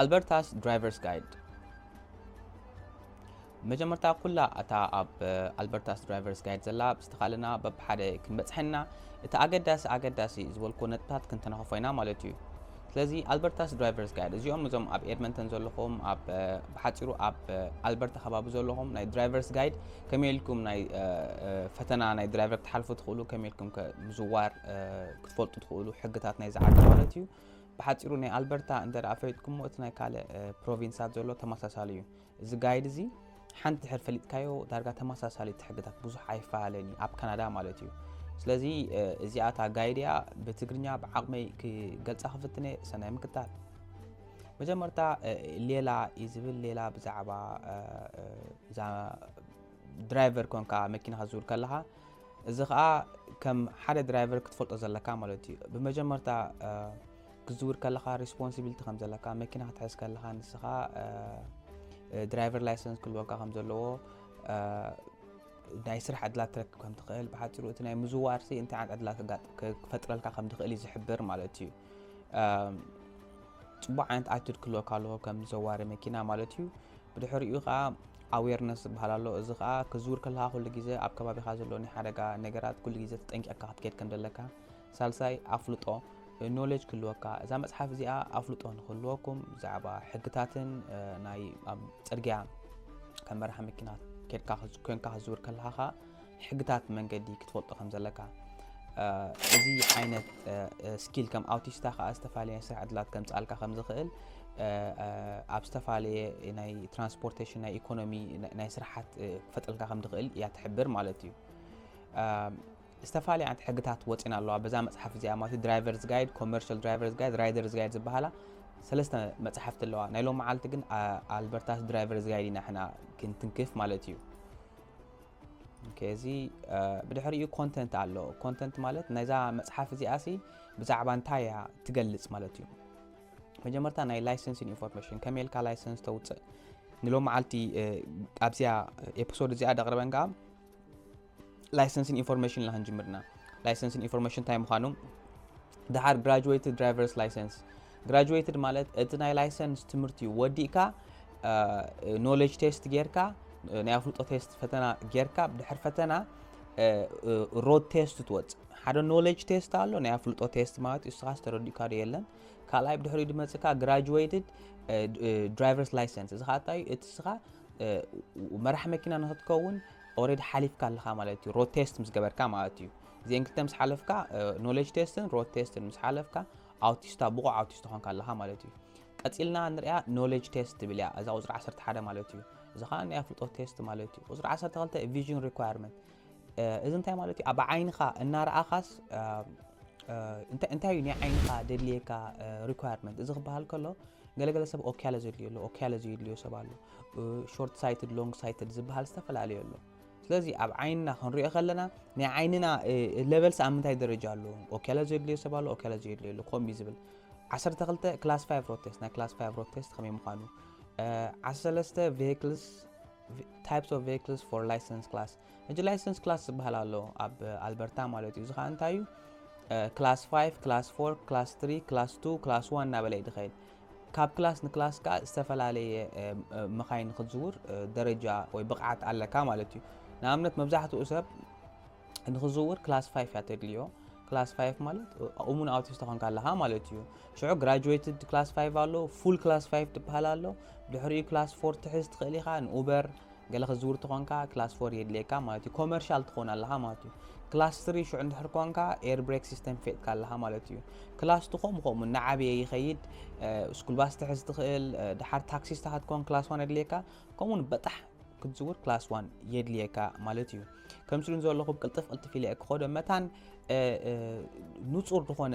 Alberta's driver's guide. መጀመርታ ኩላ ኣታ ኣብ ኣልበርታስ ድራይቨርስ ጋይድ ዘላ ብስተኻልና በብሓደ ክንበፅሐና እቲ ኣገዳሲ ዝበልኮ ነጥብታት ክንተነኸፎ ኢና ማለት እዩ ስለዚ ኣልበርታስ ድራይቨርስ ጋይድ እዚኦም እዞም ኣብ ኤድመንተን ዘለኹም ኣብ ብሓፂሩ ኣብ ኣልበርታ ከባቢ ዘለኹም ናይ ድራይቨርስ ጋይድ ከመይልኩም ናይ ፈተና ናይ ድራይቨር ክትሓልፉ ትኽእሉ ከመይልኩም ምዝዋር ክትፈልጡ ትኽእሉ ሕግታት ናይ ዝዓዲ ማለት እዩ ብሓፂሩ ናይ ኣልበርታ እንተዳ ፈይጥኩም እቲ ናይ ካልእ ፕሮቪንሳት ዘሎ ተመሳሳሊ እዩ እዚ ጋይድ እዚ ሓንቲ ድሕር ፈሊጥካዮ ዳርጋ ተመሳሳሊ ትሕግታት ብዙሕ ኣይፈላለኒ ኣብ ካናዳ ማለት እዩ ስለዚ እዚኣታ ጋይድያ ብትግርኛ ብዓቕመይ ክገልጻ ክፍትነ ሰናይ ምክታል መጀመርታ ሌላ ይዝብል ሌላ ብዛዕባ ድራይቨር ኮንካ መኪና ክዝውር ከለኻ እዚ ከዓ ከም ሓደ ድራይቨር ክትፈልጦ ዘለካ ማለት እዩ ብመጀመርታ ክዝውር ከለኻ ሪስፖንሲቢሊቲ ከም ዘለካ መኪና ክትሕዝ ከለኻ ንስኻ ድራይቨር ላይሰንስ ክልወካ ከም ዘለዎ ናይ ስራሕ ዕድላት ትረክብ ከም ትኽእል ብሓፂሩ እቲ ናይ ምዝዋርሲ እንታይ ዓይነት ዕድላት ክፈጥረልካ ከም ትኽእል ዝሕብር ማለት እዩ ጽቡቕ ዓይነት ኣቲቱድ ክልወካ ኣለዎ ከም ዘዋሪ መኪና ማለት እዩ ብድሕሪኡ ከዓ ኣዌርነስ ዝበሃል ኣሎ እዚ ከዓ ክዝውር ከለኻ ኩሉ ግዜ ኣብ ከባቢኻ ዘሎ ናይ ሓደጋ ነገራት ኩሉ ግዜ ተጠንቂቕካ ክትከይድ ከም ዘለካ ሳልሳይ ኣፍልጦ ኖሌጅ ክልወካ እዛ መጽሓፍ እዚኣ ኣፍልጦ ንክልወኩም ብዛዕባ ሕግታትን ናይ ኣብ ጽርግያ ከም መራሒ መኪና ኮንካ ክዝውር ከለኻ ሕግታት መንገዲ ክትፈልጦ ከም ዘለካ እዚ ዓይነት ስኪል ከም ኣውቲስታ ከዓ ዝተፈላለዩ ስራሕ ዕድላት ከም ጻልካ ከም ዝኽእል ኣብ ዝተፈላለዩ ናይ ትራንስፖርቴሽን ናይ ኢኮኖሚ ናይ ስራሓት ክፈጥረልካ ከም ትኽእል እያ ትሕብር ማለት እዩ استفالي عند حاجات وطينا الله بزعم مصحف زي اماتي درايفرز جايد كوميرشال درايفرز جايد رايدرز جايد زباله ثلاثه مصحفت اللي نايلو معلت كن البرتاس درايفرز جايدنا احنا كنت نكيف مالتيو كيزي بدحريو كونتنت الله كونتنت مالت نايزا مصحف زي اسي بزعبان تايا تجلص مالتيو مجمرتا ناي لايسنسين انفورميشن كميل كا لايسنس توص نلو معلتي ابزيا ايبيسود زي ادغربنغا licensing information لهن جمرنا licensing information time خانم ده هار graduated driver's license graduated مالت اتناي license تمرتي وديكا knowledge test غيركا نافلطو test فتنا غيركا بدحر فتنا road test توت حدا knowledge test አለው نافلطو test ማለት እስኻስ ተረዲካ የለን ካላይ بدحر ይድመጽካ graduated driver's license እዚ ኻታይ እትስኻ መራሕ መኪና ንኽትከውን already حالف كالها مالتي road test مس جبركا مالتي زين كنت مس حالفكا knowledge test road test مس حالفكا اوتيستا بو اوتيستا هون كالها مالتي قصيلنا نريا knowledge test بليا اذا وزر 10 حدا مالتي اذا خان يفلطو test مالتي وزر 10 تغلت vision requirement اذا انت مالتي ابا عينخا ان راخاس انت يني عينخا دليكا requirement اذا بحال كله ገለገለ ሰብ ኦካላዚ ይልዮ ሰባሉ ሾርት ሳይትድ ሎንግ ሳይትድ ዝበሃል ዝተፈላለዩ ኣሎ ስለዚ ኣብ ዓይንና ክንሪኦ ከለና ናይ ዓይንና ሌቨልስ ኣብ ምንታይ ደረጃ ኣሎ ኦካላዚ ይልዮ ሰባሉ ኦካላዚ ይልዮ ኮም ይዝብል 12 ክላስ 5 ሮድ ቴስት ናይ ክላስ 5 ሮድ ቴስት ከመይ ምዃኑ 13 vehicles types of vehicles for license class እጂ license class ዝበሃል ኣሎ ኣብ ኣልበርታ ማለት እዩ ዝኻ እንታይ እዩ ክላስ 5 ክላስ 4 ክላስ 3 ክላስ 2 ክላስ 1 ናበላይ ድኸይድ ካብ ክላስ ንክላስ ካ ዝተፈላለየ መኻይን ክትዝውር ደረጃ ወይ ብቕዓት ኣለካ ማለት እዩ ንኣብነት መብዛሕትኡ ሰብ ንክዝውር ክላስ 5 ያተድልዮ ክላስ 5 ማለት እሙን ኣውቲስት ኮንካ ኣለካ ማለት እዩ ሽዑ ግራጁዌትድ ክላስ 5 ኣሎ ፉል ክላስ 5 ትበሃል ኣሎ ድሕሪኡ ክላስ 4 ትሕዝ ትኽእል ኢኻ ንኡበር ገለ ክዝውር ትኾንካ ክላስ 4 የድልየካ ማለት እዩ ኮመርሻል ትኾን ኣለካ ማለት እዩ ክላስ 3 ሽዑ እንድሕር ኮንካ ኤር ብሬክ ሲስተም ፌትካ ኣለካ ማለት እዩ ክላስ 2 ከምኡ ንዓብየ ይኸይድ ስኩል ባስ ትሕዝ ትኽእል ድሓር ታክሲስታ ክትኮን ክላስ 1 የድልየካ ከምኡ በጣሕ ክትዝውር ክላስ 1 የድልየካ ማለት እዩ ከምስሉ ዘለኹም ቅልጥፍ ኢለ ክኾዶ መታን ንጹር ዝኾነ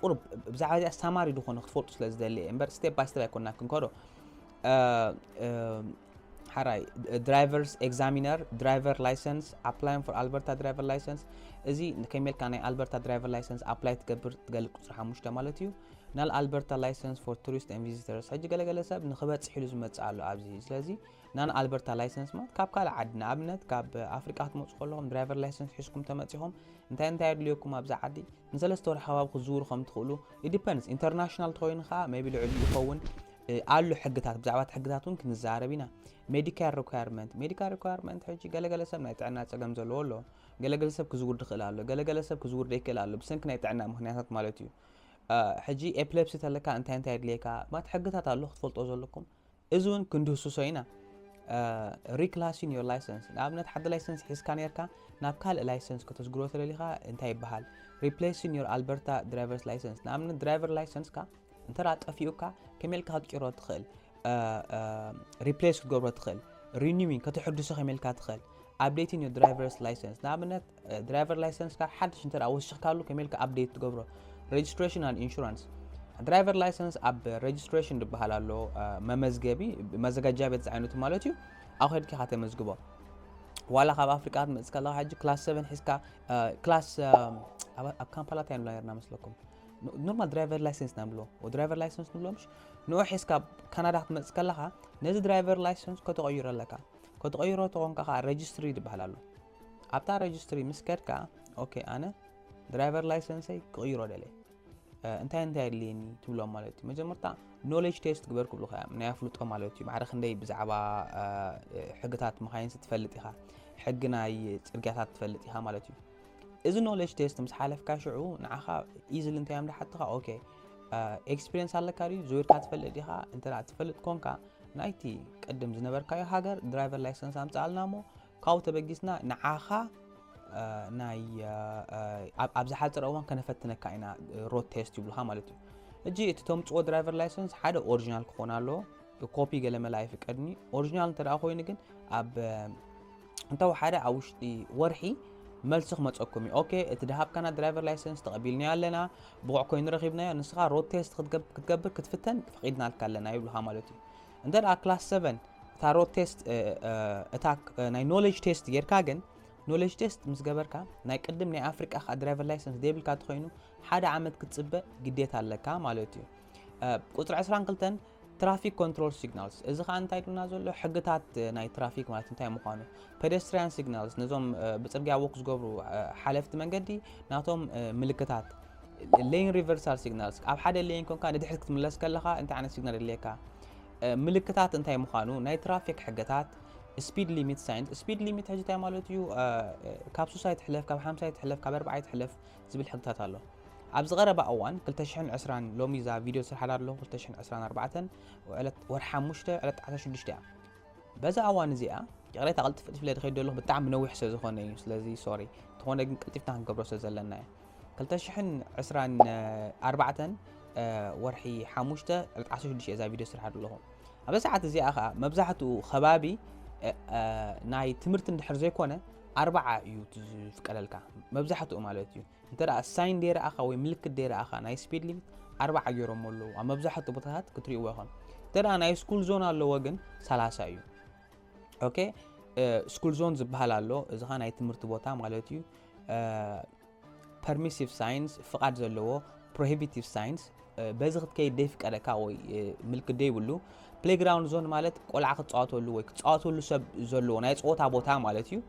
ቁርብ ብዛዕባ ኣስተማሪ ዝኾነ ክትፈልጡ ስለ ዝደልየ እምበር ስቴፕ ባይ ስቴፕ ኣይኮንና ክንከዶ حراي drivers examiner driver license applying for Alberta driver license ازي نكمل كان Alberta driver license apply تقبر تقلق صراحه مش مالتيو نال Alberta license for tourists and visitors حاجه قال سب نخبات حلو زمت على ابزي سلازي نان ألبرتا لايسنس ما كاب كلا عدنا أبنت كاب أفريقيا تموت كلهم درايفر لايسنس حسكم تمتهم انت يدليكم أبز عادي نزل استور حواب خزور خم تقولوا it depends international توين خا ما يبي العلي يكون قالوا حقتات بزعوات حقتاتهم كن الزعربينا medical requirement حجي قال سب نتعنا تقام زلولو قال سب كزور دخل له قال سب كزور ديك له بس إنك نتعنا مهنيات مالتيو حجي epilepsy تلك انت يدليكا ما تحقتات الله تفلت أزلكم إذن كندوسو سوينا reclassing your license نابنت حد license حس كان يركا نابكال license كتسجروت لليها انتهي بحال replacing your Alberta driver's license نابنت driver license كا انت رات أفيوكا كمل كهاد كيرو تخل replace كتقبر تخل renewing كتحدث كمل كتخل updating your driver's license نابنت driver license كا حدش انت أول شخالو كمل كupdate تقبره registration and insurance درايفر لايسنس اب ريجستريشن دبحالالو ممزغبي مزغجا بيت عينوت مالتيو اخد كي خاطر مزغبو ولا خاب افريقيا مسكلا حاج كلاس 7 حسكا كلاس اب كامبالا تايم لايرنا مسلكم نورمال درايفر لايسنس نملو ودرايفر لايسنس نملومش نو حسكا كندا مسكلا نزي درايفر لايسنس كتغير لك كتغيرو تونكا ريجستري دبحالالو ابتا ريجستري مسكركا اوكي انا درايفر لايسنسي كغيرو دلي انتي اللي تبلو مالتي مجمرتا نوليدج تيست قبركم لو خا من يفلطو مالتي معرخ ندي بزعبا حقتات مخاين ستفلط يخا حقناي صرقاتات تفلط يخا مالتي اذا نوليدج تيست مس حالف كاشعو نعخا ايزل انت يامل حتى اوكي اكسبيرينس على كاري زوير كاتفلط يخا انت لا تفلط كونكا نايتي قدم زنبركاي هاجر درايفر لايسنس امصالنامو كاو تبغيسنا نعخا ناي ابز حالت روان كنفتنك كاينا رود تيست يبلها مالتي اجي تتومصو درايفر لايسنس حدا اوريجينال كونالو كوبي قال ما لا يفقدني اوريجينال ترا خوين كن اب انتو حدا اوشتي ورحي ملسخ مصكمي اوكي اتدهاب كان درايفر لايسنس تقبلني علينا بوع كوين رخيبنا نسخه رود تيست كتقبر كتفتن فقيدنا لكلنا يبلها مالتي اندر كلاس 7 تا رود تيست اتاك ناي نوليدج تيست يركاغن نوليدج تيست مس جبركا ناي قدم ناي افريقيا خا درايفر لايسنس ديبل كات خوينو حدا عمد كتصبق قديت عليكا مالتي قطر 22 ترافيك كنترول سيجنالز اذا خا انتاي دنا زلو حقتات ناي ترافيك مالت انتاي مخانو بيدستريان سيجنالز نزوم بصرغيا وقس غبرو حلفت منغدي ناتهم ملكتات لين ريفرسال سيجنالز اب حدا لين كون كان دحت كتملس كلخا انت عن سيجنال ليكا ملكتات انتاي مخانو ناي ترافيك حقتات سبيد ليميت ساينز سبيد ليميت هجي تاع مالتيو كاب سوسايت حلف كاب 5 حلف كاب 4 حلف زبل حقتات الله ابز غربه اوان 2020 لومي ذا فيديو سرحال له 2024 وعلت ورحمشته علت 16 بزا اوان زيا قريت قلت في ليد خيدو له بتاع منوح سو زخونه سلازي سوري تخونه قلتفنا نقبرو سزلنا 2024 ورحي حمشته علت 16 ذا فيديو سرحال له ابز ساعات زيا اخا مبزحته خبابي ناي تمرت اندحر زيكونه 4 يو تفقللكا مبزحته مالتيو انت را ساين دير اخا وي ملك دير اخا ناي سبيد ليميت 4 يورو مولو مبزحته بوتات كتريو يخون ترى ناي سكول زون الله وغن 30 يو اوكي سكول زون زبحال الله اذا ناي تمرت بوتا مالتيو permissive signs فقاد زلو prohibitive signs بزغت كي ديفك على وي ملك دي ولو بلاي جراوند زون مالت قلعه كتصاوتولو وي كتصاوتولو سب زلو ناي صوتا بوتا مالتيو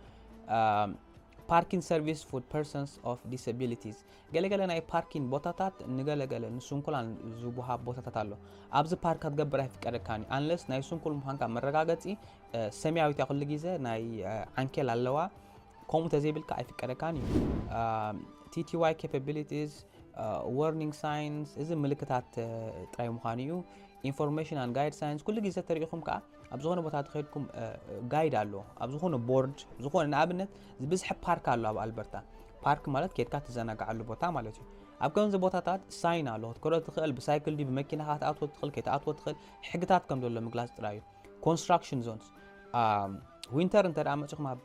parking service for persons of disabilities ገለገለ ናይ ፓርኪንግ ቦታታት ንገለገለ ንሱንኩላን ዝቡሃ ቦታታት ኣሎ ኣብዚ ፓርክ ክትገብር ኣይፍቀደካኒ unless ናይ ሱንኩል ምዃንካ መረጋገፂ ሰማያዊት ያኩሉ ግዜ ናይ አንኬል ኣለዋ ከምኡ ተዘይብልካ ኣይፍቀደካኒ TTY capabilities warning signs እዚ ምልክታት ጥራይ ምዃንዩ information and guide signs ኩሉ ግዜ ተሪኢኹም ከኣ ኣብ ዝኾነ ቦታ ትኸይድኩም ጋይድ ኣሎ ኣብ ዝኾነ ቦርድ ዝኾነ ንኣብነት ዝበዝሕ ፓርክ ኣሎ ኣብ ኣልበርታ ፓርክ ማለት ከድካ ትዘናግዓሉ ቦታ ማለት እዩ ኣብ ከምዚ ቦታታት ሳይን ኣሎ ክትከዶ ትኽእል ብሳይክል ዲ ብመኪና ክትኣትዎ ትኽእል ከይትኣትዎ ትኽእል ሕግታት ከም ዘሎ ምግላጽ ጥራይ እዩ ኮንስትራክሽን ዞንስ ዊንተር እንተ ደኣ መፅኹም ኣብ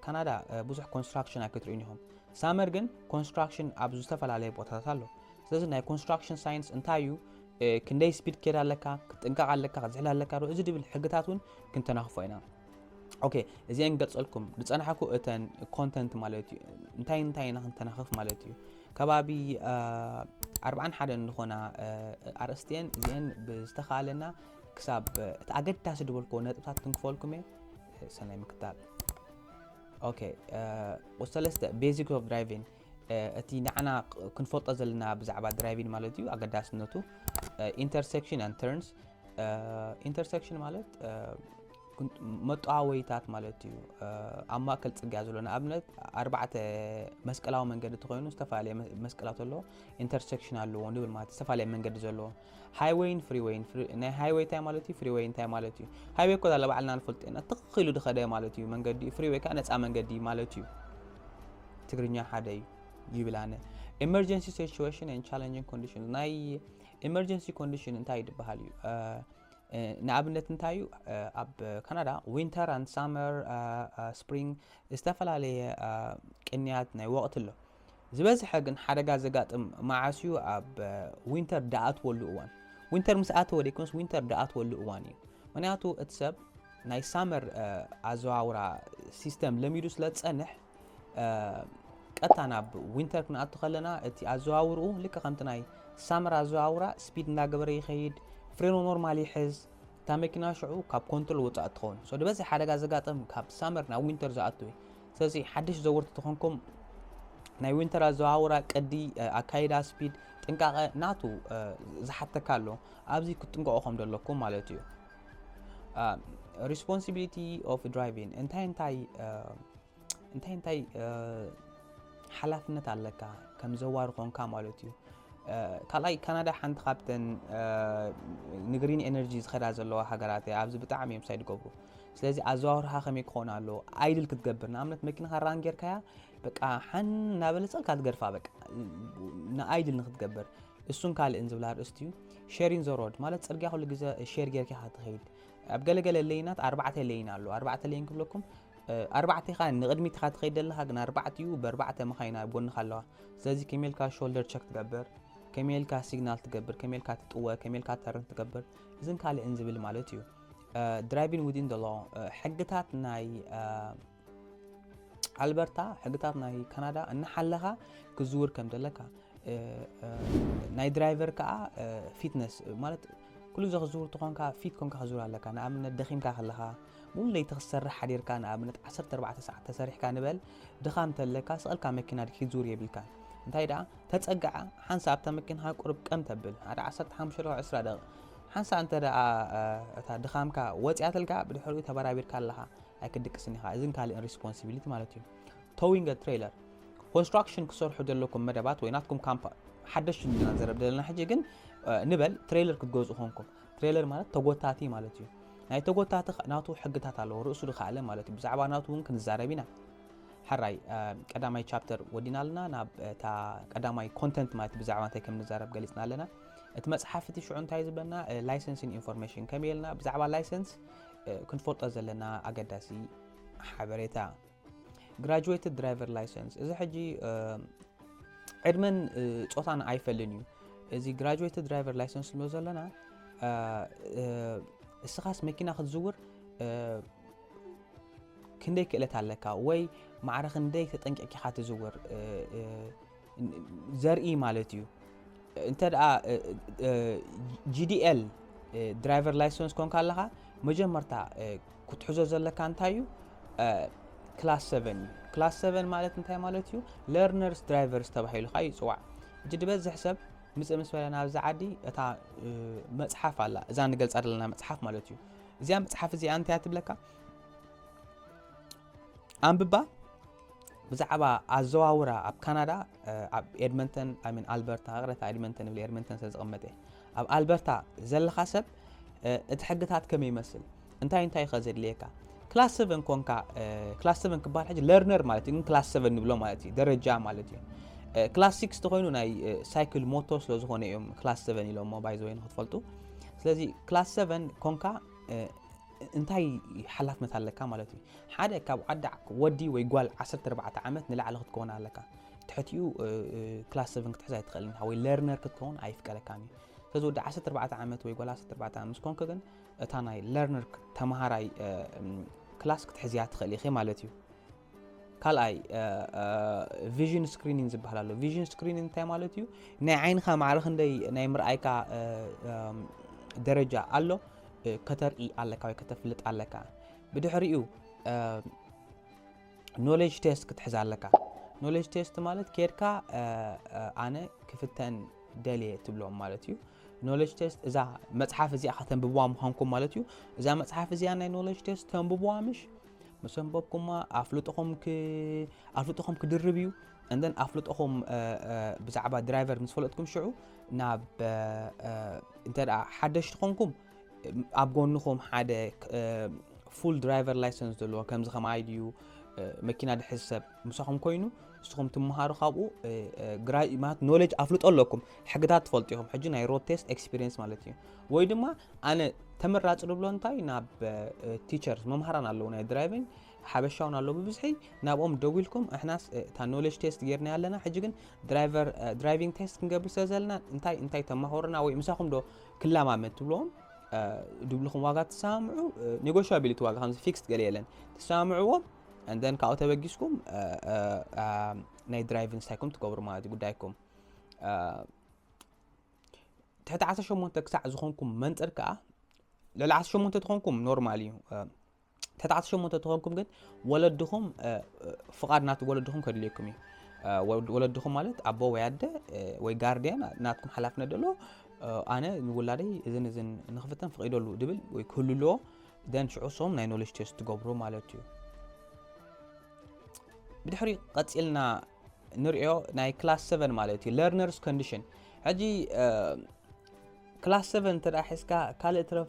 ካናዳ ብዙሕ ኮንስትራክሽን ኣይክትርእዩ ኢኹም ሳመር ግን ኮንስትራክሽን ኣብ ዝተፈላለዩ ቦታታት ኣሎ ስለዚ ናይ ኮንስትራክሽን ሳይንስ እንታይ እዩ كندي سبيد كده لك كتنقع لك كزحلها لك رو إذا دي بالحاجاتون كنت ناخفينا أوكي زين قلت لكم بس أنا حكوا إتن content مالتي انتين أنت ناخف مالتي كبابي 40 حدا نخونا أرستين زين بستخالنا كساب تأجد تاسد بالكون نتبتات تنكفولكم سنة مكتاب اوكي وثالث basic of driving اتي نعنا كنفوت ازلنا بزعبا driving مالتيو اقداسنتو intersection and turns intersection مالت كنت مطاويتات مالتيو اما كل صقا زلونا ابنت اربعه مسقلاو منجد تخوينو استفالي مسقلات له intersection አለው ወንድብል ማለት استفالي منجد زلو highway freeway ናይ highway ታይም مالتي freeway ታይም مالتي highway ኮዳ ለባዕልና ንፈልጥና ተኽኺሉ ድኸደ مالتي መንገዲ freeway ካ ነፃ መንገዲ مالتي ትግርኛ ሓደ ይብላነ emergency situation and challenging conditions ናይ emergency condition እንታይ ይባሃል እዩ ንኣብነት እንታዩ ኣብ ካናዳ winter and summer spring استفላለየ ቅንያት ናይ ወቅት ኣሎ ዝበዝሐ ግን ሓደጋ ዘጋጥም ማዓስዩ ኣብ winter ዳኣትወሉ እዋን winter ምስኣተ ወዲኩንስ winter ዳኣትወሉ እዋን እዩ ምክንያቱ እቲ ሰብ ናይ summer ኣዘዋውራ ሲስተም ለሚዱ ስለጸንሕ ቀጥታ ናብ winter ክንኣቱ ከለና እቲ ኣዘዋውሩ ልክ ከምቲ ናይ summer ኣዘዋውራ ስፒድ እንዳገበረ ይኸይድ ፍሬኖ ኖርማሊ ሕዝ ታመኪና ሽዑ ካብ ኮንትሮል ወጻእ ትኾን ሶ ደበዚ ሓደጋ ዘጋጥም ካብ ሳመር ናብ ዊንተር ዝኣቱ ስለዚ ሓድሽ ዘወርት ትኾንኩም ናይ ዊንተር ኣዘዋውራ ቅዲ ኣካይዳ ስፒድ ጥንቃቐ ናቱ ዝሓተካሎ ኣብዚ ክትጥንቀቑ ደለኩም ማለት እዩ responsibility of driving እንታይ ሓላፍነት ኣለካ ከም ዘዋር ኾንካ ማለት እዩ ካላይ ካናዳ ሓንቲ ካብተን ንግሪን ኤነርጂ ዝኸዳ ዘለዋ ሃገራት ኣብዚ ብጣዕሚ እዮም ሳይድ ገብሩ ስለዚ ኣዘዋውርሃ ከመይ ክኾን ኣሎ ኣይድል ክትገብር ንኣብነት መኪና ካራን ጌርካያ በቃ ሓን ናበለፀልካ ትገርፋ በቃ ንኣይድል ንክትገብር እሱን ካልእን ዝብላ ርእስቲ እዩ ሼሪንግ ዘ ሮድ ማለት ፅርግያ ኩሉ ግዜ ሼር ጌርካ ክትኸይድ ኣብ ገለገለ ለይናት 4 ለይን ኣሎ 4 ለይን ክብለኩም 4 ኢኻ ንቅድሚት ኢኻ ትኸይድ ዘለኻ ግን 4 እዩ ብ4 መኻይና ጎንኻ ኣለዋ ስለዚ ከመልካ ሾልደር ቸክ ትገብር ከመልካ ሲግናል ትገብር ከመልካ ትጥወ ከመልካ ተርን ትገብር እዝን ካልእን ዝብል ማለት እዩ ድራይቪንግ ዊዝን ዘ ሎ ሕግታት ናይ ኣልበርታ ሕግታት ናይ ካናዳ እናሓለኻ ክዝውር ከም ዘለካ ናይ ድራይቨር ከዓ ፊትነስ ማለት ኩሉ ዝኽዝውር ትኾንካ ፊት ኮንካ ክዝውር ኣለካ ንኣብነት ደኺምካ ከለኻ ሙሉይ ተኽሰርሕ ሓዲርካ ንኣብነት 14 ሰዓት ተሰሪሕካ ንበል ድኻም ተለካ ስቕልካ መኪና ክዝውር የብልካ እንታይ ዳ ተጸግዓ ሓንሳ ኣብታ መኪና ቁርብ ቀም ተብል ሓደ 15 20 ደቂቃ ሓንሳ እንተ ዳ እታ ድኻምካ ወጽያትልካ ብድሕሪኡ ተበራቢርካ ኣለኻ ኣይክድቅስኒኻ እዝን ካልእ ሪስፖንሲቢሊቲ ማለት እዩ ቶዊንግ ትሬለር ኮንስትራክሽን ክሰርሑ ዘለኩም መደባት ወይ ናትኩም ካምፕ ሓደሽ ዝናዘረብ ዘለና ሕጂ ግን ንበል ትሬለር ክትገዙ ኾንኩም ትሬለር ማለት ተጎታቲ ማለት እዩ ናይ ተጎታቲ ናቱ ሕግታት ኣለዎ ርእሱ ድኻለ ማለት እዩ ብዛዕባ ናቱ እውን ክንዛረብ ኢና حراي قداماي chapter ودينا لنا ناب تا قداماي content مالت بزعما انتي كم نزارب قليصنا لنا ات مصحفتي شو انتي زبلنا licensing information كميلنا بزعما license كنت فوطه زلنا اقداسي حبريتا graduated driver license اذا حجي عدمن صوتان ايفلنيو ازي graduated driver license لو زلنا اسخاص مكينه خزور كندي كلت عليك وي معرخ ندي تطنقق خات زور زرئي مالتيو انت جي دي ال درايفر لايسنس كون كالها مجمرتا كتحوزو زلك انتايو كلاس 7 كلاس 7 مالت انتاي مالتيو ليرنرز درايفرز تبحيلو خاي صوع جدي بز حساب مسمسلنا زعدي اتا مصحف الله اذا نقلص ادلنا مصحف مالتيو زي مصحف زي انت ياتبلكا أمببا بزعبا أزواورا أب كندا أب إدمنتون أمين ألبرتا غير إدمنتون ولا إدمنتون سزقمته أب ألبرتا زل خسب اتحققت كم يمثل أنتي خزر ليكا كلاس 7 كونكا كلاس 7 كبار حاجة ليرنر مالتي كلاس 7 نبلو مالتي درجة مالتي كلاس 6 تخوينو ناي سايكل موتوس لو زخوني يوم كلاس 7 يلو ما بايزوين خطفلتو سلازي كلاس 7 كونكا انتي حلاف مثل لك مالتي حدا كاب عدع ودي ويقال 14 عامات نلعله تكون عليك تحتيو كلاس 7 كتحزاي تخلين هاوي ليرنر كتكون عايفك لكامي تزود 14 عامات ويقال 14 عامات كون كدن تاناي ليرنر تمهاراي كلاس كتحزيات تخلي خي مالتي كالاي فيجن سكرينينج زبحالو فيجن سكرينينج تاع مالتي ناي عينخا معرخ ندي ناي مرأيكا درجه الله كترئي على كوي كتفلت على كا بدحريو knowledge test كتحز على كا knowledge test مالت كيركا أنا كفتن دالي تبلون مالتيو knowledge test إذا مصحف زي أخذن ببوام هانكم مالتيو إذا مصحف زي أنا knowledge test تم ببوامش مثلا بابكم ما أفلتهم كدربيو and then أفلتهم بزعبة درايفر مسفلتكم شعو ناب انت حدش تخونكم أبغونكم حدا full driver license دلوا كم زخم ايديو مكينة حساب مسخم كوينو سخم تمهارو خابو جراي مات knowledge أفلت أقولكم حاجات تفلتيهم حجنا يرو تيست experience مالتي ويدما أنا تمرات ربلون تاي ناب teachers ممهرنا اللونا driving حبشاونا اللو ببزحي نابهم دوغيلكم احنا تا knowledge test غيرنا يالنا حجيجن driving test كنقبل سازلنا انتاي تمهورنا وي مساخم دو كلا ما متبلون دوبلكم واقات تسامعوا negotiability واقع خمس fixed قليلا تسامعوا and then كاو تبقيسكم ناي driving سايكم تقبروا مالتي قدايكم تحت 10 ساعة زخونكم منطر كا لا 10 تخونكم نورمالي تحت 10 تخونكم قد ولدهم فقاد نات ولدهم كدليكم ولدهم مالت ابو وياده وي غارديان ناتكم حلافنا دلو أنا ولادي إذن نخفتن فقيدولو دبل ويكللو دان شعوصهم ناي knowledge test تقبرو مالتيو بدحري قتلنا نرئيو ناي class 7 مالتي learners condition هجي class 7 ترى حسكا كالي اطرف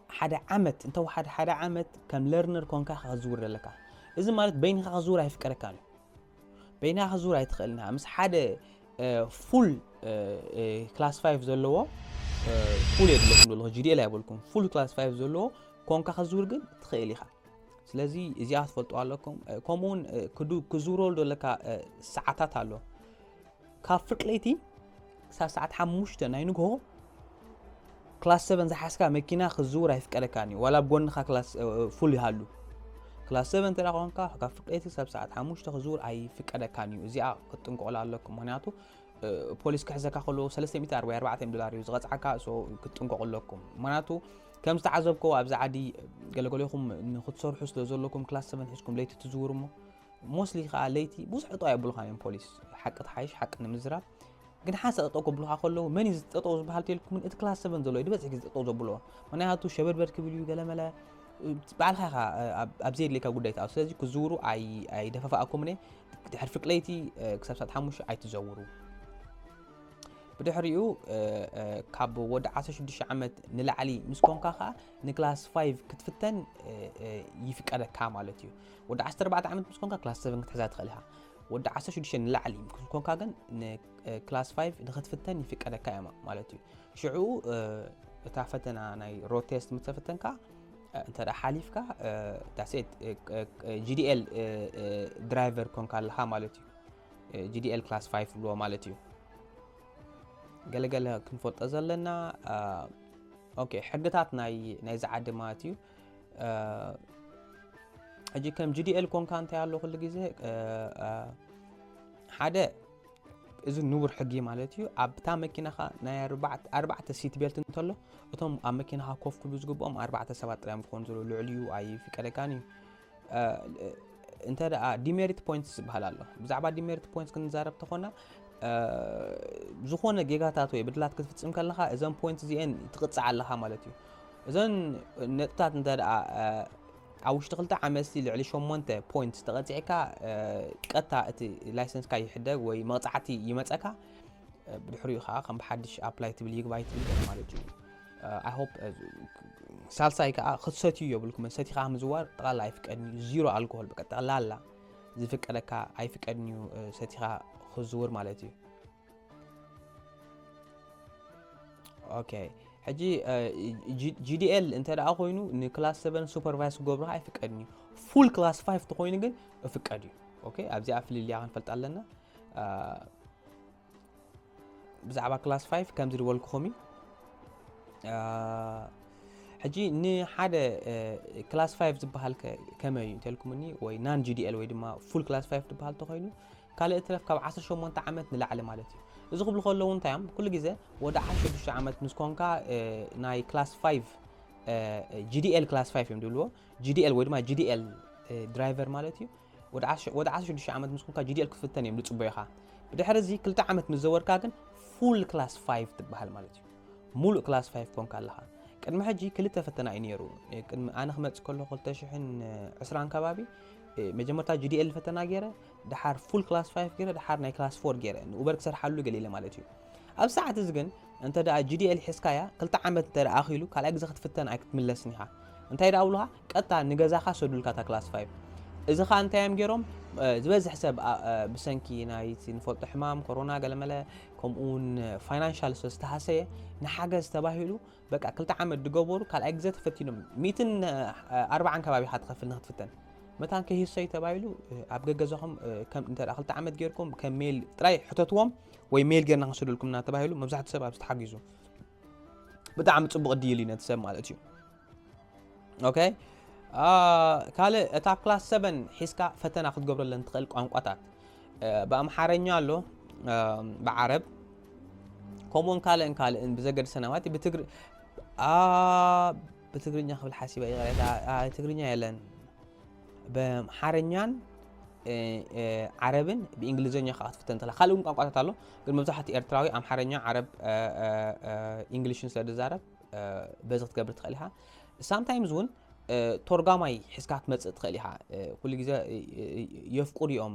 حدا عمت انتو حدا عمت كم learner كونكا خزور لك إذن مالت بينها خزور هيفكركاني بينها خزور هيتخلنها مس حدا full class 5 زلوا full يدلكم لله جدي لا يقولكم full class 5 زلوا كونكا خزور قد تخيليها سلازي إذا أثبتوا لكم كمون كزورول دولك ساعات على كافركليتي ساعات حموشته ناينجو class 7 زحسكا مكينة خزور هيفكركاني ولا بقول خا class full يهالو class 7 ترى كونكا كافركليتي ساعات حموشته خزور أي فكركاني إذا كنتنقول لكم هنياتو بوليس كحزكا خلو 344 دولار يزغص عكا سو كنتنقول لكم مناتو كم تعذبكو ابز عادي قالكم نخد صرحوا سلازلكم كلاس 7 حسكم ليتي تزورمو موسلي خا ليتي بوس عطوا يبلو خاين بوليس حق تحايش حق نمزرا ግን ሓሰ ጠጠው ብልኻ ከሎ መን እዩ ጠጠው ዝበሃል ተልኩም እቲ ክላስ 7 ዘሎ ይድበጽ ግዜ ጠጠው ዘብሎ ምክንያቱ ሸበርበር ክብል እዩ ገለመለ ባልኻ ኣብ ዘይድልካ ጉዳይ ተኣው ስለዚ ክዝውሩ ኣይ ደፈፋኣኩም ነ ድሕሪ ፍቅለይቲ ክሳብ ሰዓት 5 ኣይትዘውሩ بدحريو كاب ود 16 عمت نلعلي مسكون كاخا نكلاس 5 كتفتن يفقدك مالتيو ود 14 عمت مسكون كلاس 7 كتحزات خليها ود 16 نلعلي مسكون كاغن كلاس 5 دختفتن يفقدك مالتيو شعو تافتنا ناي روتيست متفتن كا انت حاليفكا تاسيت جي دي ال درايفر كون كالها مالتيو جي دي ال كلاس 5 لو مالتيو قال كنفوت أزلنا أوكي حقتات ناي زعاد ماتيو أجي كم جي دي ال كون كان تعالو كل جزء حدا إذا نور حقي مالتيو أبتا مكينة خا ناي أربعة سيت بيلت نطلع وتم أمكينة خا كوف كل جزء بقوم 4 ريام كونزلو لعليو أي في كذا كاني أنت ديميريت بوينتس بحالله بزعبا ديميريت بوينتس كنزارب تخونا زخونه جيجاتات ወይ ብድላት ክትፍጽም ከለኻ እዘን ፖይንት እዚአን ትቕጽዕ ኣለኻ ማለት እዩ እዘን ነጥብታት እንተ ኣብ ውሽጢ 2 ዓመት ልዕሊ 8 ፖይንት ተቐጽዕካ ቀጥታ እቲ ላይሰንስካ ይሕደግ ወይ መቕጻዕቲ ይመጸካ ብድሕሪኡ ከዓ ከም ብሓድሽ ኣፕላይ ትብል ይግባይ ትብል ማለት እዩ I hope ሳልሳይ ከዓ ክትሰትዩ የብልኩም ሰቲኻ ምዝዋር ጠቕላላ ኣይፍቀድኒ ዚሮ ኣልኮሆል በቃ ጠቕላላ ዝፍቀደካ ኣይፍቀድኒ ሰቲኻ خزور مالتي اوكي حجي جي دي ال انت دا خوينو ان كلاس 7 سوبرفايز غبره هاي فقدني فول كلاس 5 تخوين ግን فقدي اوكي ابزي افلي لي غنفلط علنا بزعبا كلاس 5 كم زي ولكمي حجي ني حدا كلاس 5 زبحال كماي تلكمني وي نان جي دي ال وي دما فول كلاس 5 تبحال تخوينو كالي اترف كاب 18 عمت نلعلي مالتي اذا قبل خلو انت يام كل جزء ودا 16 عمت مسكونكا ناي كلاس 5 GDL كلاس 5 يوم دلوا GDL ويدما GDL درايفر مالتي ወደ 16 ዓመት ምስ ኮንካ GDL ክፍተን እዮም ልጽበይኻ ብድሕሪ እዚ 2 ዓመት ምስ ዘወርካ ግን ፉል ክላስ 5 ትበሃል ማለት እዩ ሙሉእ ክላስ 5 ኮንካ ኣለኻ ቅድሚ ሕጂ ክልተ ፈተና እዩ ነይሩ ቅድሚ ኣነ ክመጽ ከለኹ 2020 ከባቢ መጀመርታ GDL ፈተና ገይረ ድሓር ፉል ክላስ 5 ገይረ ድሓር ናይ ክላስ 4 ገይረ ኡበር ክሰርሓሉ ገሊለ ማለት እዩ ኣብ ሰዓት እዚ ግን እንተ ዳ GDL ሒስካያ 2 ዓመት ተኣኺሉ ካልኣይ ግዜ ክትፍተን ኣይክትምለስን ኢኻ እንታይ ዳ ኣብሉሃ ቀጥታ ንገዛኻ ሰዱልካ ታ ክላስ 5 إذا خان تايم جيروم زبز حساب بسنكي نايت نفوت حمام كورونا قال ملا كمون فاينانشال سستحسية نحاجز تباهلو بقى كل تعمد دجبور قال أجزاء فتينهم 240 كبابي حتى خفلنا فتن متى كه الشيء تباهلو أبقى جزاهم كم أنت أخل تعمد جيركم كم ميل تراي حطتهم ويميل جيرنا نحصل لكم نتباهلو مبزح سبب تحجزوا بتعمد تبغى ديلي نتسمع على تيو أوكي كاله اتاب كلاس 7 حسكا فتنا خد قبر لن تخلق ቋንቋታት በአምሐረኛ አሎ በአረብ ኮሞን ካለን በዘገድ ሰናዋት በትግርኛ خبل حاسبه ይገረዳ ትግርኛ ያለን በአምሐረኛን ዓረብን በእንግሊዘኛ ኻትፈተን ተላ ካልኡን ቋንቋታት አሎ ግን መብዛሕት ኤርትራዊ አምሐረኛ ዓረብ እንግሊሽን ስለደዛረብ በዘት ገብር ትኸሊሃ sometimes when ترجمة حسكات متسد خليها كل جزء يفقر يوم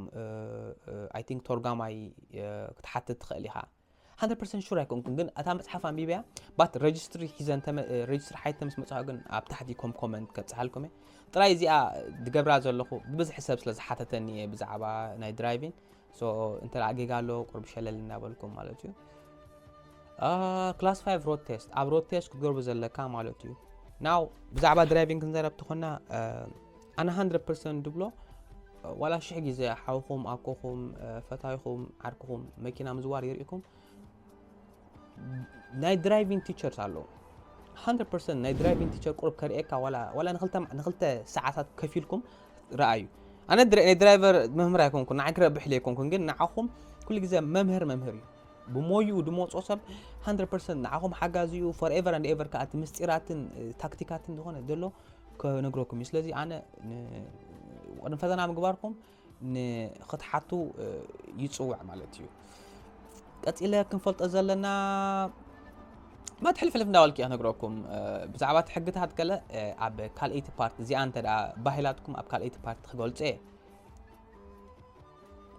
I think ترجمة تحت خليها 100% sure يكون كن أتامت حفان بيبيع but registry إذا أنت register حيث تمس متساقن أبتحديكم comment كتسهلكم ترى زي دقبر عز الله بس حساب سلز حتى تاني بزعبا ناي driving so أنت لاقي قالوا قرب شلل نابلكم مالتيو class 5 road test أب road test كتقرب زل كام مالتيو now بزعبا درايفنج كنزرب تخنا انا 100% دبلو ولا شيء جزء حاوكم اكوكم فتايكم عركم ماكينه مزوار يريكم ناي درايفنج تيتشرز علو 100% ناي درايفنج تيتشر قرب كريكا ولا نخلت ساعات كفيلكم رايو انا درايفر مهمر يكون كنا عقرب بحليكم كن نعاكم كل جزء ممهري بمويو دموت أصاب 100% نعهم حجازيو forever and ever كأت مستيراتن تكتيكاتن دهونه دلو كنقولكم مثلذي أنا فتنا عم جباركم نخد حتو يتصوع مالتيو قت إلى كن فلت أزلنا ما تحلف لفنا والكي أنا أقولكم بزعبات حقتها هتكلا أب كال 80 part زي أنت باهلاتكم أب كال 80 part خقولت إيه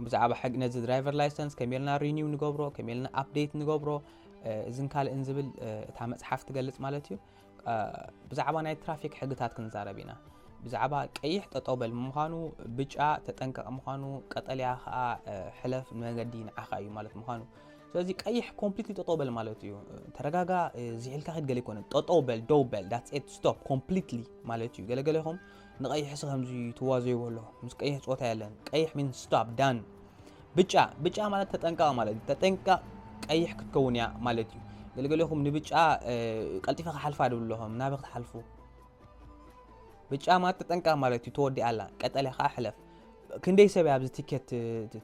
بزعبا حق نزل درايفر لايسنس كميلنا رينيو نقبرو كميلنا ابديت نقبرو اذن كال انزبل تاع مصحف تقلص مالتيو بزعبا ناي ترافيك حقتات كنزاربينا بزعبا قيح تطوبل مخانو بጫ تطنقق مخانو قطليا حلف منغدين عخايو مالت مخانو ስለዚህ ቀይሕ ኮምፕሊትሊ ተጠውበል ማለት እዩ ተረጋጋ ዝሕልካ ኸድገለ ይኮነ ተጠውበል ዶውበል that's it stop completely ማለት እዩ ገለገለኹም ንቀይሕ ሰኸምዚ ተዋዘዩ ወሎ ምስ ቀይሕ ጾታ ያለን ቀይሕ ምን stop done ብጫ ማለት ተጠንቀቅ ማለት ተጠንቀቅ ቀይሕ ክትከውን ያ ማለት እዩ ገለገለኹም ንብጫ ቀልጢፈ ሓልፋ ደብለኹም ናበክ ተሓልፉ ብጫ ማለት ተጠንቀቅ ማለት እዩ ተወዲ ኣላ ቀጠለኻ ሕለፍ كندي سبب هذا التيكت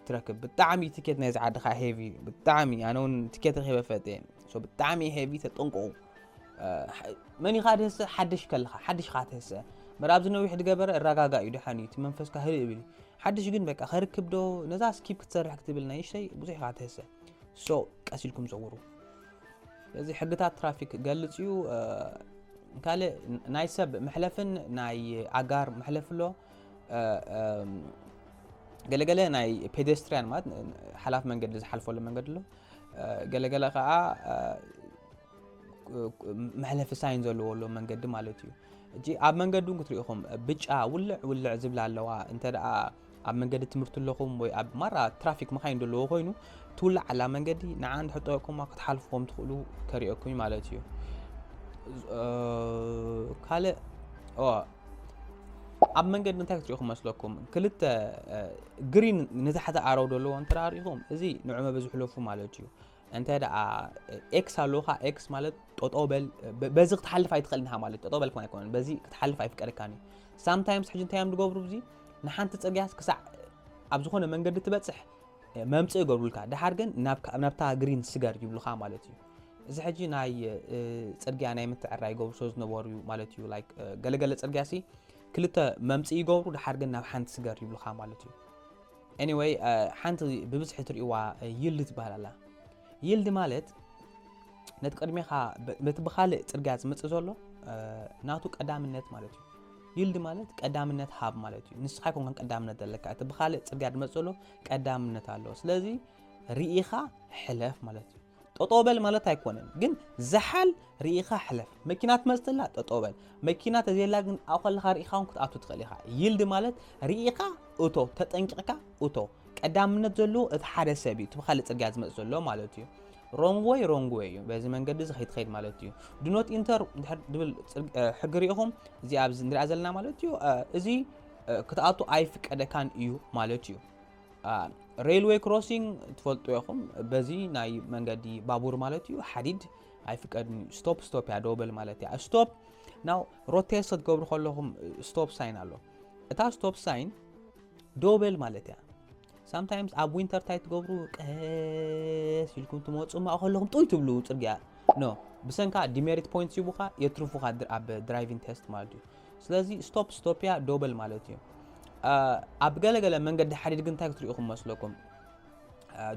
تركب بالطعمي تيكت نازع دخا هيفي بالطعمي انا ون تيكت خيبه فاتين سو بالطعمي هيفي تطنقو ماني خاد هسه حدش كلخ حدش خات هسه مراب زنو يحد جبر الرغاغا يدحانيت منفسك هل يبلي حدش جن بك خركب دو نزا سكيب كتسرح كتبلنا اي شيء بزي خات هسه سو قاسيلكم زورو لذي حقتها ترافيك قالصيو قال ناي سب محلفن ناي اغار محلفلو ገለገለ ናይ ፔደስትሪያን ማለት ሓላፍ መንገዲ ዝሓልፈሉ መንገዲ ሎ ገለገለ ከዓ መሕለፍ ሳይን ዘለዎሎ መንገዲ ማለት እዩ እጂ ኣብ መንገዱ ክትሪኢኹም ብጫ ውልዕ ዝብል ኣለዋ እንተ ደኣ ኣብ መንገዲ ትምህርት ለኹም ወይ ኣብ ማራ ትራፊክ መካይን ደለዎ ኮይኑ ትውልዕ ኣላ መንገዲ ንዓንድ ሕጠኩም ክትሓልፍዎም ትኽእሉ ከሪአኩም ማለት እዩ ካለ ኣብ መንገድ እንታይ ክትሪኢኹም መስለኩም ክልተ ግሪን ንታሕቲ ኣረው ደለዎ እንተራሪኹም እዚ ንዕመ በዝሕለፉ ማለት እዩ እንተ ደኣ ኤክስ ኣለኻ ኤክስ ማለት ጦጦበል በዚ ክትሓልፍ ኣይትኽእልንሃ ማለት ጦጦበል ኮነ ኣይኮነን በዚ ክትሓልፍ ኣይፍቀደካኒ ሳምታይምስ ሕጂ እንታይ እዮም ዝገብሩ ብዚ ንሓንቲ ፅርግያስ ክሳዕ ኣብ ዝኾነ መንገዲ ትበፅሕ መምፅእ ይገብሩልካ ድሓር ግን ናብታ ግሪን ስገር ይብሉኻ ማለት እዩ እዚ ሕጂ ናይ ጽርግያ ናይ ምትዕራይ ይገብሩ ሰው ዝነበሩ ማለት እዩ ላይክ ገለገለ ጽርግያ ሲ ክልተ መምጽኢ ይገብሩ ድሓር ግን ናብ ሓንቲ ስገር ይብሉኻ ማለት እዩ anyway ሓንቲ ብብዝሒ ትርእዋ ይልድ ትበሃል ኣላ ይልድ ማለት ነቲ ቅድሚኻ በቲ ብኻልእ ጽርግያ ዝመጽእ ዘሎ ናቱ ቀዳምነት ማለት እዩ ይልድ ማለት ቀዳምነት ሃብ ማለት እዩ ንስኻ ይኮንካ ቀዳምነት ዘለካ እቲ ብኻልእ ጽርግያ ዝመጽእ ዘሎ ቀዳምነት ኣለዎ ስለዚ ርኢኻ ሕለፍ ማለት እዩ ጠጦበል ማለት ኣይኮነን ግን ዘሓል ርኢኻ ሕለፍ መኪና ትመጽእላ ጠጦበል መኪና ተዘይላ ግን ኣብ ከለኻ ርኢኻ ክትኣቱ ትኽእል ኢኻ ይልድ ማለት ርኢኻ እቶ ተጠንቂቕካ እቶ ቀዳምነት ዘለዎ እቲ ሓደ ሰብ እዩ እቲ ብኻልእ ጽርግያ ዝመጽእ ዘሎ ማለት እዩ wrong way እዩ በዚ መንገዲ እዚ ከይድ ማለት እዩ do not enter ድብል ሕጊ ርኢኹም እዚ ኣብዚ ንሪኣ ዘለና ማለት እዩ እዚ ክትኣቱ ኣይፍቀደካን እዩ ማለት እዩ railway crossing ትፈልጡ ኢኹም በዚ ናይ መንገዲ ባቡር ማለት እዩ ሓዲድ ኣይፍቀድን stop ያ ዶበል ማለት እዩ stop now rotate ክትገብሩ ከለኹም stop sign ኣሎ እታ stop sign ዶበል ማለት እዩ sometimes ኣብ winter time ትገብሩ ቀስ ኢልኩም ትመጹ ማእኸለኹም ጦይ ትብሉ ጽርግያ no ብሰንካ demerit points ይቡኻ የትርፉኻ ኣብ driving test ማለት እዩ ስለዚ stop ያ ዶበል ማለት እዩ ኣብ ገለገለ መንገዲ ሓዲድ ግን እንታይ ክትሪኢኹም መስለኩም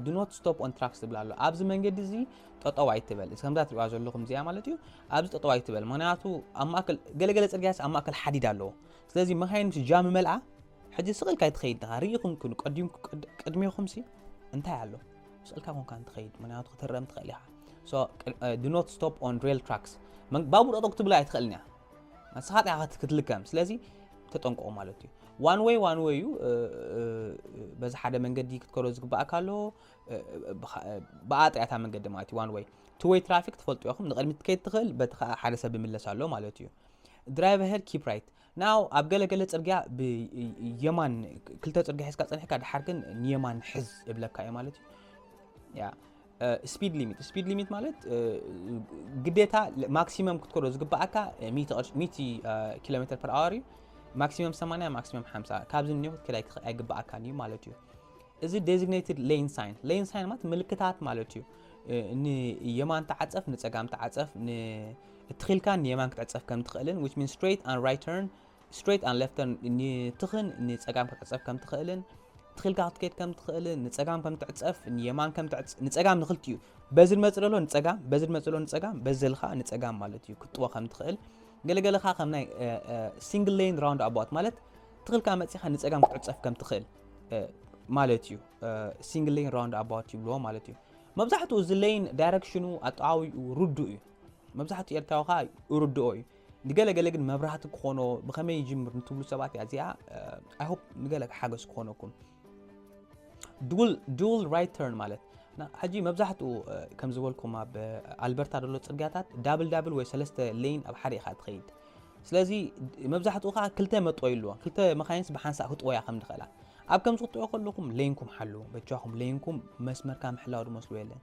do not stop on tracks ትብላሎ ኣብዚ መንገዲ እዚ ጠጠው ኣይትበል እዚ ከምዛ ትሪእዋ ዘለኹም እዚኣ ማለት እዩ ኣብዚ ጠጠው ኣይትበል ምክንያቱ ኣብ ማእከል ገለገለ ጽርግያስ ኣብ ማእከል ሓዲድ ኣለዎ ስለዚ መካይን ጃም መልዓ ሕጂ ስቕልካ ይትኸይድ ዲኻ ርኢኹም ኩኑ ቅድሚኹም ሲ እንታይ ኣሎ ስቕልካ ኮንካ እንትኸይድ ምክንያቱ ክትረም ትኽእል ኢኻ so do not stop on rail tracks ባቡር ጠጠው ክትብላ ኣይትኽእልኒ ንስኻ ጢኻ ክትልከም ስለዚ ተጠንቀቑ ማለት እዩ one way እዩ በዛ ሓደ መንገዲ ክትከሮ ዝግባእካ ኣሎ በኣጥያታ መንገዲ ማለት እዩ one way two way traffic ትፈልጡ ኢኹም ንቕድሚት ትከይድ ትኽእል በቲ ሓደ ሰብ ይምለስ ኣሎ ማለት እዩ drive ahead keep right now ኣብ ገለገለ ጽርግያ ብየማን ክልተ ጽርግያ ሒዝካ ጸኒሕካ ድሓር ግን ንየማን ሕዝ ይብለካ እዩ ማለት እዩ ያ speed limit ማለት ግዴታ ማክሲመም ክትከሮ ዝግባእካ 100 ኪሎሜትር ፐር አወር እዩ maximum 80 maximum 50 ካብዚ ንየው ከላይ ኣይግባእካን እዩ ማለት እዩ እዚ designated lane sign ማለት ምልክታት ማለት እዩ ንየማን ተዓጸፍ ንጸጋም ተዓጸፍ ንትኺልካን ንየማን ክትዓጸፍ ከም ትኽእልን which means straight and left turn ንትኽን ንጸጋም ክትዓጸፍ ከም ትኽእልን ትኺልካ ክትከይድ ከም ትኽእልን ንጸጋም ከም ትዕጸፍ ንየማን ከም ትዕጸፍ ንጸጋም ንኽልቲዩ በዚ መጽረሎ ንጸጋም በዚ መጽረሎ ንጸጋም በዚልኻ ንጸጋም ማለት እዩ ክትጥዎ ከም ትኽእል ገለገለኻ ከም ናይ single lane round about ማለት ትኽልካ መጽኻ ንጸጋም ክትዕጸፍ ከም ትኽእል ማለት እዩ single lane round about ይብልዎ ማለት እዩ መብዛሕትኡ እዚ ሌን ዳይሬክሽኑ ኣጣዊኡ ሩዱእ እዩ መብዛሕትኡ ኤርትራውኻ ሩዱእ እዩ ንገለገለ ግን መብራህቲ ክኾኖ ብኸመይ ይጅምር ንትብሉ ሰባት እያ እዚኣ I hope ንገለ ሓገዝ ክኾነኩም dual right turn ማለት حجي مبزحتو كم زولكم اب البرتا دلو صرغياتات دابل ወይ ሰለስተ ሌን ኣብ ሓደ ኢኻ ትኸይድ ስለዚ መብዛሕትኡ ኻ ክልተ መጥኦ ይልዎ ክልተ መኻይንስ ብሓንሳ ክትወያ ከም ድኸላ ኣብ ከም ዝጥኦ ከለኩም ሌንኩም ሓሉ በቻኹም ሌንኩም መስመርካ ምሕላው ድመስሉ የለን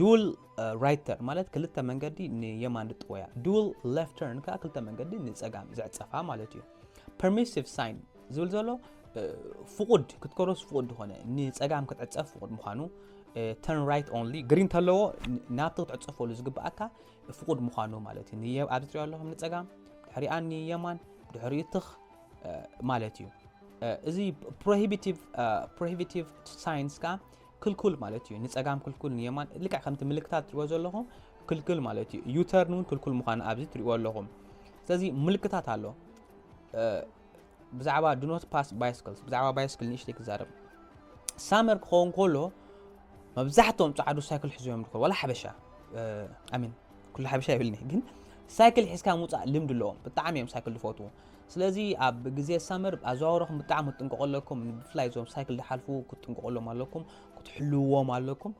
ዱል ራይት ተርን ማለት ክልተ መንገዲ ንየማን ድጥወያ ዱል ሌፍት ተርን ካ ክልተ መንገዲ ንጸጋም ዝዕጸፋ ማለት እዩ ፐርሚሲቭ ሳይን ዝብል ዘሎ ፍቁድ ክትከሮስ ፍቁድ ሆነ ንጸጋም ክትዕጸፍ ፍቁድ ምዃኑ turn right only green ተለዎ ናብቲ ክትዕጸፈሉ ዝግባእካ ፍቁድ ምዃኑ ማለት እዩ ኣብ ትሪኦ ኣለኹም ንጸጋም ድሕሪኣኒ የማን ድሕሪትኽ ማለት እዩ እዚ prohibitive signs ካ ክልኩል ማለት እዩ ንጸጋም ክልኩል ንየማን ልክዕ ከምቲ ምልክታት ትሪኦ ዘለኹም ክልኩል ማለት እዩ ዩተርን እውን ክልኩል ምዃኑ ኣብዚ ትሪኦ ኣለኹም ስለዚ ምልክታት ኣሎ ብዛዕባ do not pass bicycles ብዛዕባ ባይስክል ንእሽተይ ክዛረብ ሳመር ክኸውን ከሎ መብዛሕትኦም ጻዕዱ ሳይክል ሒዞም ድኮ ወላ ሓበሻ ኣሚን ኩሉ ሓበሻ ይብልኒ ግን ሳይክል ሒዝካ ሙጻእ ልምድ ኣለዎም ብጣዕሚ እዮም ሳይክል ዝፈትዉ ስለዚ ኣብ ግዜ ሳመር ኣዘዋውረኹም ብጣዕሚ ትጥንቀቐለኩም ብፍላይ ዞም ሳይክል ዝሓልፉ ክትጥንቀቐሎም ኣለኩም ክትሕልዎም ኣለኩም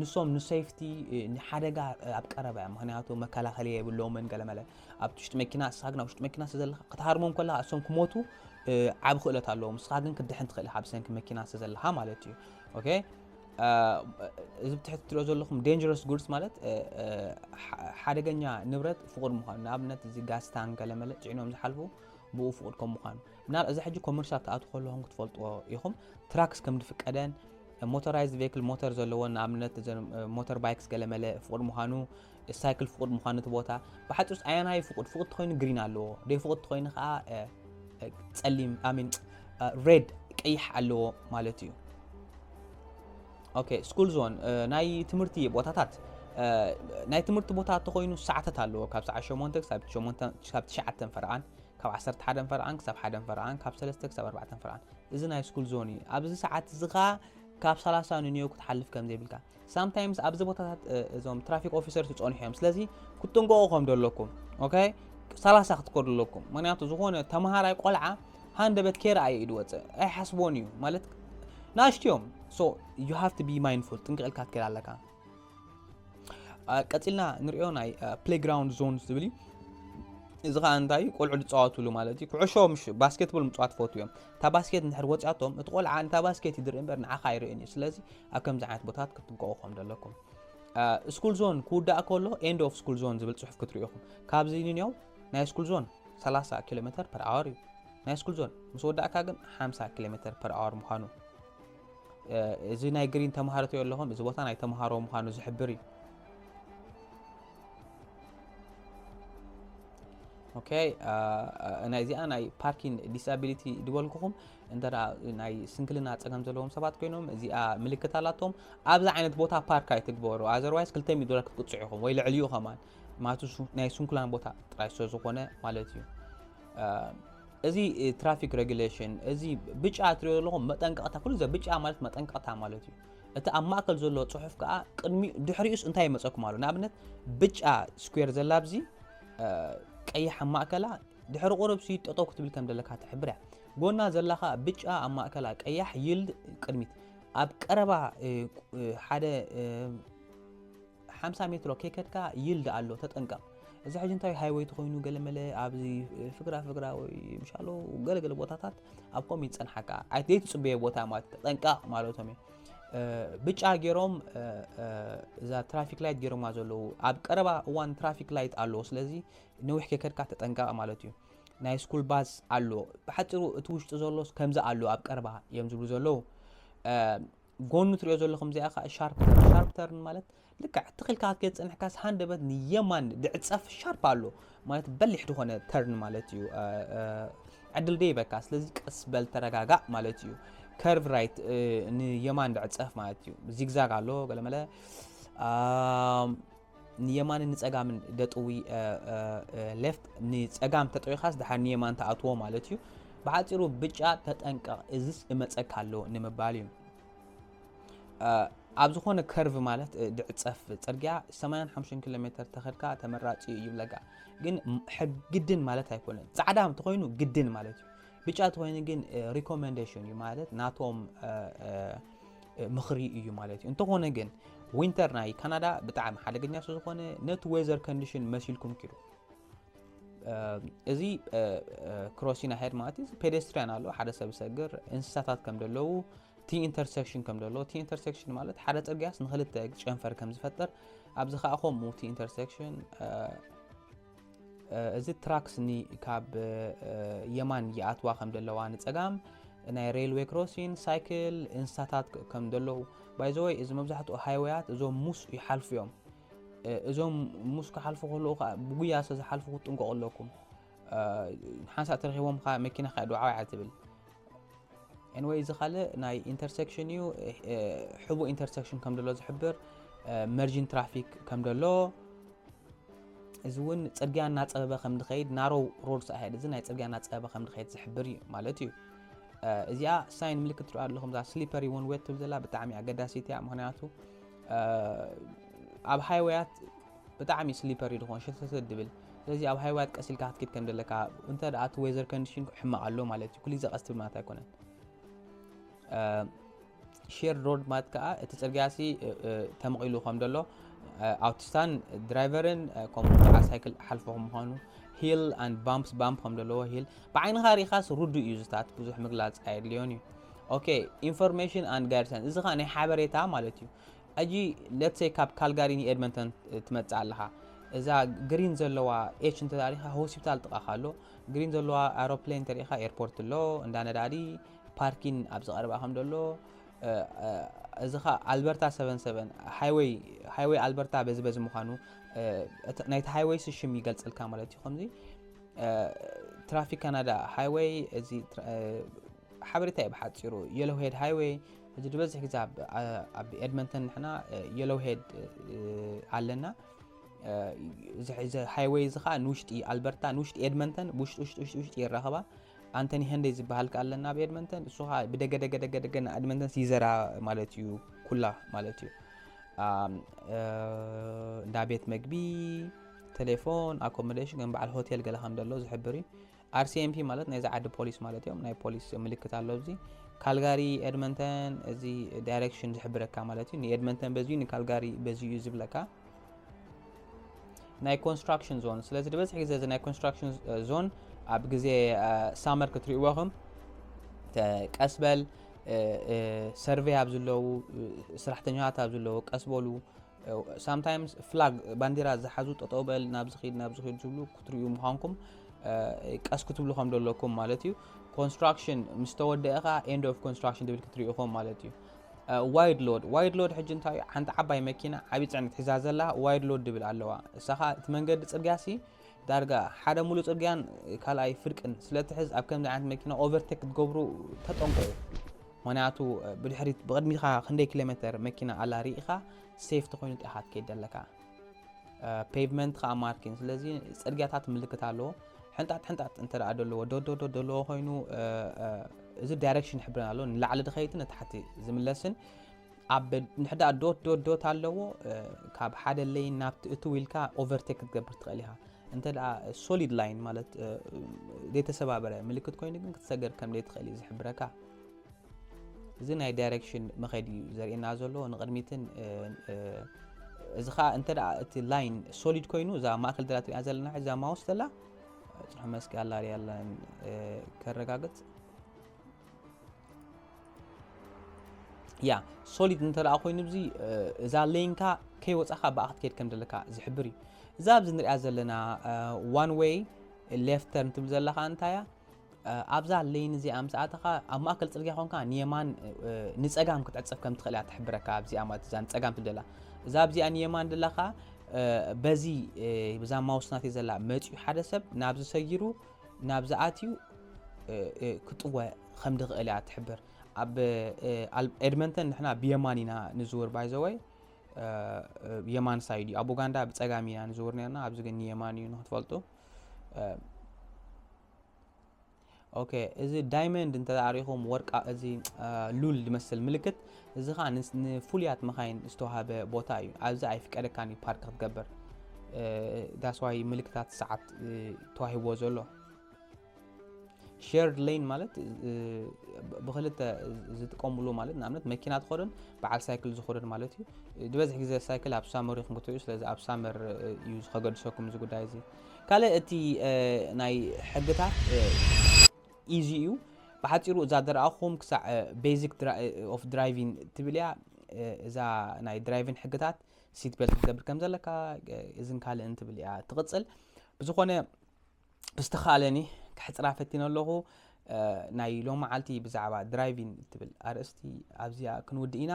ንሶም ንሴፍቲ ንሓደጋ ኣብ ቀረባ ምክንያቱ መከላኸሊ የብሎምን ገለመለ ኣብ ትሽጢ መኪና ሳግና ውሽጢ መኪና ስለዘለኻ ክትሃርሞም ከለኻ እሶም ክሞቱ ዓብ ክእለት ኣለዎም ንስኻ ግን ክትድሕን ትኽእል ኢኻ ብሰንኪ መኪና ስለዘለኻ ማለት እዩ ኦኬ እዚ ብትሕቲ ትሪኦ ዘለኹም dangerous goods ማለት ሓደገኛ ንብረት ፍቁድ ምዃኑ ንኣብነት እዚ ጋስታን ገለመለ ጭዕኖም ዝሓልፉ ብኡ ፍቁድ ከም ምዃኑ ምናል እዚ ሕጂ ኮመርሻል ተኣቱ ከለኹም ክትፈልጥዎ ኢኹም ትራክስ ከም ድፍቀደን motorized vehicle motor ዘለዎን ኣብነት motor bikes ገለ መለ ፍቁድ ምዃኑ ሳይክል ፍቁድ ምዃኑ ትቦታ ብሓጭስ ኣያናይ ፍቁድ ኮይኑ ግሪን ኣለዎ ደይ ፍቁድ ኮይኑ ከዓ ጸሊም ኣሚን ሬድ ቀይሕ ኣለዎ ማለት እዩ ኦኬ ስኩል ዞን ናይ ትምህርቲ ቦታታት ናይ ትምህርቲ ቦታታት ኮይኑ ሰዓታት ኣለዎ ካብ ሰዓት 8 ክሳብ 9 ፈርዓን ካብ 11 ፈርዓን ክሳብ 1 ፈርዓን ካብ 3 ክሳብ 4 ፈርዓን እዚ ናይ ስኩል ዞን እዩ ኣብዚ ሰዓት ዝኻ ካብ 30 ንኒዮ ክትሓልፍ ከም ዘይብልካ sometimes ኣብዚ ቦታታት እዞም ትራፊክ ኦፊሰር ትጾንሕዮም ስለዚ ክትንገቑም ደለኩም ኦኬ 30 ክትቆርለኩም ምክንያቱ ዝኾነ ተማሃራይ ቆልዓ ሃንደበት ኬር ኣይድወጽእ ኣይሓስቦን እዩ ማለት ናሽቲዮም so you have to be mindful ጥንቅልካ ትከል ኣለካ ቀጽልና ንሪኦ ናይ playground zones ዝብል እዚ ኸ እንታይ ቆልዑ ዝጻወቱሉ ማለት እዩ ኩዕሾ ምሽ ባስኬትቦል ምጽዋት ፈቱ እዮም ታ ባስኬት እንድሕር ወጻቶም እቲ ቆልዓ እንታ ባስኬት ይድር እምበር ንዓኻ ይርእን እዩ ስለዚ ኣብ ከምዚ ዓይነት ቦታት ክትንገቑም ደለኩም ስኩል ዞን ክውዳእ ከሎ ኤንድ ኦፍ ስኩል ዞን ዝብል ጽሑፍ ክትርእኹም ካብዚ ንኒዮ ናይ ስኩል ዞን 30 ኪሎ ሜትር ፐር ኣወር እዩ ናይ ስኩል ዞን ምስ ወዳእካ ግን 50 ኪሎ ሜትር ፐር ኣወር ምዃኑ እዚ ናይ ግሪን ተማሃሮ ኣለኹም እዚ ቦታ ናይ ተማሃሮ ምዃኑ ዝሕብር እዩ ኦኬ ናይ ዚኣ ናይ ፓርኪንግ ዲስኣብሊቲ ድበልኩኹም እንደራ ናይ ስንክልና ጸገም ዘለዎም ሰባት ኮይኖም እዚኣ ምልክት ኣላቶም ኣብዛ ዓይነት ቦታ ፓርክ ኣይትግበሩ ኣዘርዋይስ $200 ክትቅጽዑ ኢኹም ወይ ልዕልዩ ኸማን ማቱ ናይ ስንክላን ቦታ ጥራይ ስለ ዝኾነ ማለት እዩ እዚ ትራፊክ ሬጉሌሽን እዚ ብጫ ትሪኦ ዘለኹም መጠንቀቕታ ኩሉ ዘ ብጫ ማለት መጠንቀቕታ ማለት እዩ እቲ ኣብ ማእከል ዘሎ ጽሑፍ ከዓ ቅድሚ ድሕሪኡስ እንታይ ይመጸኩም ኣሎ ንኣብነት ብጫ ስኩዌር ዘላብዚ ቀይሕ ኣብ ማእከላ ድሕሪ ቁርብሲ ጠጠው ክትብል ከም ዘለካ ትሕብር እያ ጎና ዘለኻ ብጫ ኣብ ማእከላ ቀያሕ ይልድ ቅድሚት ኣብ ቀረባ ሓደ 50 ሜትሮ ከከድካ ይልድ ኣሎ ተጠንቀቕ እዚ ሕጂ እንታይ ሃይዌይ ተኮይኑ ገለመለ ኣብዚ ፍግራ ወይ ምሻሎ ገለገለ ቦታታት ኣብ ቆም ይጸንሐካ ኣይትዴት ጽበየ ቦታ ማለት ተጠንቀቕ ማለቶም እዩ ብጫ ገይሮም እዛ ትራፊክ ላይት ገይሮማ ዘለዉ ኣብ ቀረባ እዋን ትራፊክ ላይት ኣሎ ስለዚ ነዊሕ ከከድካ ተጠንቀቕ ማለት እዩ ናይ ስኩል ባስ ኣሎ ብሓጭሩ እቲ ውሽጢ ዘሎስ ከምዚ ኣሎ ኣብ ቀረባ እዮም ዝብሉ ዘለዉ ጎኑ ትሪኦ ዘለኹም እዚኣ ከዓ ሻርፕ ተርን ማለት ልክዕ ትኽልካ ክትጽንሕካስ ሃንደበት ንየማን ድዕጸፍ ሻርፕ ኣሎ ማለት በሊሕ ዝኾነ ተርን ማለት እዩ ዕድል ደይ በካ ስለዚ ቀስ በል ተረጋጋእ ማለት እዩ ከርቭ ራይት ንየማን ድዕጸፍ ማለት እዩ ዚግዛግ ኣሎ ገለመለ ንየማን ንጸጋምን ደጥዊ ሌፍት ንጸጋም ተጠዊኻስ ድሓር ንየማን ተኣትዎ ማለት እዩ ብሓፂሩ ብጫ ተጠንቀቕ እዚስ እመጸካ ኣሎ ንምባል እዩ ኣብ ዝኾነ ከርቭ ማለት ድዕጸፍ ጽርግያ 85 ኪሎ ሜትር ተኸድካ ተመራጺ ይብለካ ግን ሕግድን ማለት ኣይኮነን ጻዕዳ ተኮይኑ ግድን ማለት እዩ ብጫ ተኮይኑ ግን ሪኮሜንዴሽን እዩ ማለት ናቶም ምኽሪ እዩ ማለት እዩ እንተኾነ ግን ዊንተር ናይ ካናዳ ብጣዕሚ ሓደገኛ ስለ ዝኾነ ነቲ ዌዘር ኮንዲሽን መሲልኩም ኪሩ እዚ ክሮሲና ሄድ ማለት እዩ ፔዴስትሪያን ኣሎ ሓደ ሰብ ሰግር እንስሳታት ከም ደለዉ ቲ ኢንተርሴክሽን ከም ደሎ ቲ ኢንተርሴክሽን ማለት ሓደ ጽርግያስ ንኽልተ ጨንፈር ከም ዝፈጠር ኣብዚ ከዓ ኸምኡ ቲ ኢንተርሴክሽን እዚ ትራክስ ኒ ካብ የማን ይኣትዋ ከም ደለዋ ንጸጋም ናይ ሬልዌይ ክሮሲንግ ሳይክል እንስሳታት ከም ደለዉ ባይ ዘ ወይ እዚ መብዛሕትኡ ሃይዌያት እዞም ሙስ ይሓልፉ እዮም እዞም ሙስ ክሓልፉ ከለዉ ከዓ ብጉያ ስለ ዝሓልፉ ክትጥንቀቑ ኣለኩም ሓንሳእ ተረኺቦም ከዓ መኪና ከዓ ድዓዋይ ትብል anyway እዚ ካልእ ናይ ኢንተርሴክሽን እዩ ሕቡእ ኢንተርሴክሽን ከም ደሎ ዝሕብር መርጂን ትራፊክ ከም ደሎ እዚ እውን ጽርግያ እናጸበበ ከም ድኸይድ ናሮ ሮድስ ኣሄድ እዚ ናይ ጽርግያ እናጸበበ ከም ድኸይድ ዝሕብር እዩ ማለት እዩ እዚኣ ሳይን ምልክት ትሪኡ ኣለኹም ዛ ስሊፐሪ ወን ዌት ትብል ዘላ ብጣዕሚ ኣገዳሲት እያ ምክንያቱ ኣብ ሃይዌያት ብጣዕሚ ስሊፐሪ ድኾን ሸተተት ድብል ስለዚ ኣብ ሃይዌያት ቀሲልካ ክትከድ ከም ደለካ እንተ ደኣ እቲ ዌዘር ኮንዲሽን ሕማቕ ኣሎ ማለት እዩ ኩሉ ዘቐስ ትብል ማለት ኣይኮነን ሼር ሮድ ማለት ከዓ እቲ ጽርግያሲ ተመቒሉ ከም ደሎ ኣውቶስታን ድራይቨርን ከምኡ ሳይክል ሓልፎም ምዃኑ ሂል and bumps ከም ደለዎ ሂል ብዓይንኻ ሪኻስ ሩዱ እዩ ዝታት ብዙሕ ምግላጽ ኣየድልዮን እዩ ኦኬ ኢንፎርሜሽን and ጋይድላይንስ እዚ ከዓ ናይ ሓበሬታ ማለት እዩ ኣጂ ሌትስ ሴይ ካብ ካልጋሪ ንኤድመንተን ትመጽእ ኣለኻ እዛ ግሪን ዘለዋ ኤች እንተ ታሪኻ ሆስፒታል ጥቓኻ ኣሎ ግሪን ዘለዋ ኣውሮፕሌን ተሪኻ ኤርፖርት ኣሎ እንዳ ነዳዲ ፓርኪን ኣብ ዝቐረባ ከም ደሎ ازخا البرتا 77 ሃይዌይ አልበርታ በዚ ምዃኑ ናይቲ ሃይዌይ ስሽም ይገልጽልካ ማለት እዩ ከምዚ ትራፊክ ካናዳ ሃይዌይ እዚ ሓበሬታ ይብሓጽሩ የሎ ሄድ ሃይዌይ እዚ ድበዝሕ ግዜ ኣብ ኤድመንተን ንሕና የሎ ሄድ ኣለና እዚ ሃይዌይ ዝኻ ንውሽጢ አልበርታ ንውሽጢ ኤድመንተን ውሽጢ ይራኸባ አንቶኒ ሄንዴይ ዝበሃል ካለና በኤድመንተን እሱኻ ብደገ ኤድመንተን ሲዘራ ማለት እዩ ኩላ ማለት እዩ እንዳ ቤት መግቢ ቴሌፎን አኮሞዴሽን ገን በዓል ሆቴል ገለ ከም ደሎ ዝሕብር እዩ RCMP ማለት ናይ ዛዓዲ ፖሊስ ማለት እዮም ናይ ፖሊስ ምልክት ኣሎ እዚ ካልጋሪ ኤድመንተን እዚ ዳይሬክሽን ዝሕብረካ ማለት እዩ ንኤድመንተን በዚዩ ንካልጋሪ በዚዩ ዝብለካ ናይ ኮንስትራክሽን ዞን ስለዚ ድበዝሕ ግዜ እዚ ናይ ኮንስትራክሽን ዞን ኣብ ግዜ ሳመር ክትሪእዎኹም ቀስበል ሰርቬይ ኣብ ዘለዉ ስራሕተኛታት ኣብ ዘለዉ ቀስበሉ sometimes flag ባንዲራ ዝሓዙ ጠጠውበል ናብ ዝኺድ ዝብሉ ክትሪኡ ምዃንኩም ቀስ ክትብሉ ከም ደለኩም ማለት እዩ ኮንስትራክሽን ምስተወደእኻ ኤንድ ኦፍ ኮንስትራክሽን ድብል ክትሪኡኹም ማለት እዩ ዋይድ ሎድ ሕጂ እንታይ ሓንቲ ዓባይ መኪና ዓቢ ጽዕነት ሒዛ ዘላ ዋይድ ሎድ ድብል ኣለዋ እሳኻ እቲ መንገዲ ጽርግያሲ ዳርጋ ሓደ ሙሉ ጽርግያን ካልኣይ ፍርቅን ስለትሕዝ ኣብ ከምዚ ዓይነት መኪና ኦቨርቴክ ትገብሩ ተጠንቀቁ ምክንያቱ ብድሕሪት ብቅድሚኻ ክንደይ ኪሎሜትር መኪና ኣላ ሪኢኻ ሴፍቲ ኮይኑ ጥሓ ትከይድ ኣለካ ፔቭመንት ካ ማርኪንግ ስለዚ ጽርግያታት ምልክት ኣለዎ ሕንጣት እንተራ ደለዎ ደለዎ ኮይኑ እዚ ዳይሬክሽን ይሕብረና ኣሎ ንላዕሊ ድኸይትን ንታሕቲ ዝምለስን ኣብ ንሕዳ ዶት ኣለዎ ካብ ሓደ ሌን ናብቲ እትዊልካ ኦቨርቴክ ክትገብር ትኽእል ኢኻ እንተዳ ሶሊድ ላይን ማለት ዘይተሰባበረ ምልክት ኮይኑ ግን ክትሰገር ከም ደይ ትኽእል ዝሕብረካ እዚ ናይ ዳይሬክሽን መኸዲ ዘርእየና ዘሎ ንቅድሚትን እዚ ኻ እንተዳ እቲ ላይን ሶሊድ ኮይኑ እዛ ማእከል ደላት ያ ዘለና እዛ ማውስ ደላ ጽሑፍ መስክ ያላሪ ያለን ከረጋግጥ ያ ሶሊድ እንተዳ ኮይኑ ብዚ እዛ ሌንካ ከይወጻኻ ባእኽት ከይድ ከም ደለካ ዝሕብር እዩ እዛ ኣብዚ ንሪኣ ዘለና ዋን ዌይ ሌፍት ተርን ትብል ዘለኻ እንታያ ኣብዛ ሌን እዚ ኣብ ሰዓትኻ ኣብ ማእከል ጽርግያ ኮንካ ንየማን ንጸጋም ክትዕጸፍ ከም ትኽእል እያ ትሕብረካ ኣብዚኣ ማለት እዛ ንጸጋም ትደላ እዛ ኣብዚኣ ንየማን ደላኻ በዚ ብዛ ማውስናት ዘላ መጽኡ ሓደ ሰብ ናብ ዝሰይሩ ናብ ዝኣትዩ ክጥወ ከም ድኽእል እያ ትሕብር ኣብ ኤድመንተን ንሕና ብየማኒና ንዝውር ባይዘወይ የማን ሳይድ ኣብ ኡጋንዳ ብጸጋሚና ንዝውር ነርና ኣብዚ ግን የማን እዩ ንኽትፈልጡ ኦኬ እዚ ዳይመንድ እንተዳሪኹም ወርቃ እዚ ሉል ዝመስል ምልክት እዚ ኻ ንፉልያት መኻይን ዝተዋሃበ ቦታ እዩ ኣብዚ ኣይፍቀደካኒ ፓርክ ክትገበር ዳስዋይ ምልክታት ሰዓት ተዋሂቦ ዘሎ ሼርድ ሌን ማለት ብኽልተ ዝጥቀምሉ ማለት ንኣብነት መኪና ትኸድን በዓል ሳይክል ዝኸድን ማለት እዩ ድበዝሕ ግዜ ሳይክል ኣብ ሳመር ኢኹም ክትሪኡ ስለዚ ኣብ ሳመር እዩ ዝኸገድሰኩም እዚ ጉዳይ እዚ ካልእ እቲ ናይ ሕግታት ኢዚ እዩ ብሓፂሩ እዛ ደረኣኹም ክሳዕ ቤዚክ ኦፍ ድራይቪንግ ትብልያ እዛ ናይ ድራይቪንግ ሕግታት ሲት ቤልት ክትገብር ከም ዘለካ እዝን ካልእን ትብል እያ ትቕፅል ብዝኾነ ብዝተኻለኒ ክሕፅራ ፈቲነ ኣለኹ ናይ ሎም መዓልቲ ብዛዕባ ድራይቪንግ ትብል ኣርእስቲ ኣብዚኣ ክንውድእ ኢና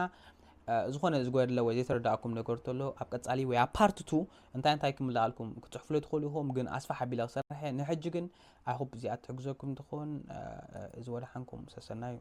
ዝኾነ ዝጎደለ ወይ ዘይተረዳእኩም ነገር ተሎ ኣብ ቀጻሊ ወይ ኣብ ፓርት 2 እንታይ ክምላልኩም ክትጽሕፍሉ ትኽእሉ ኢኹም ግን ኣስፋ ሓቢለ ክሰርሕ ንሕጂ ግን ኣይሆፕ እዚኣ ትሕግዘኩም ትኾን እዚ ወድሓንኩም ሰሰናዩ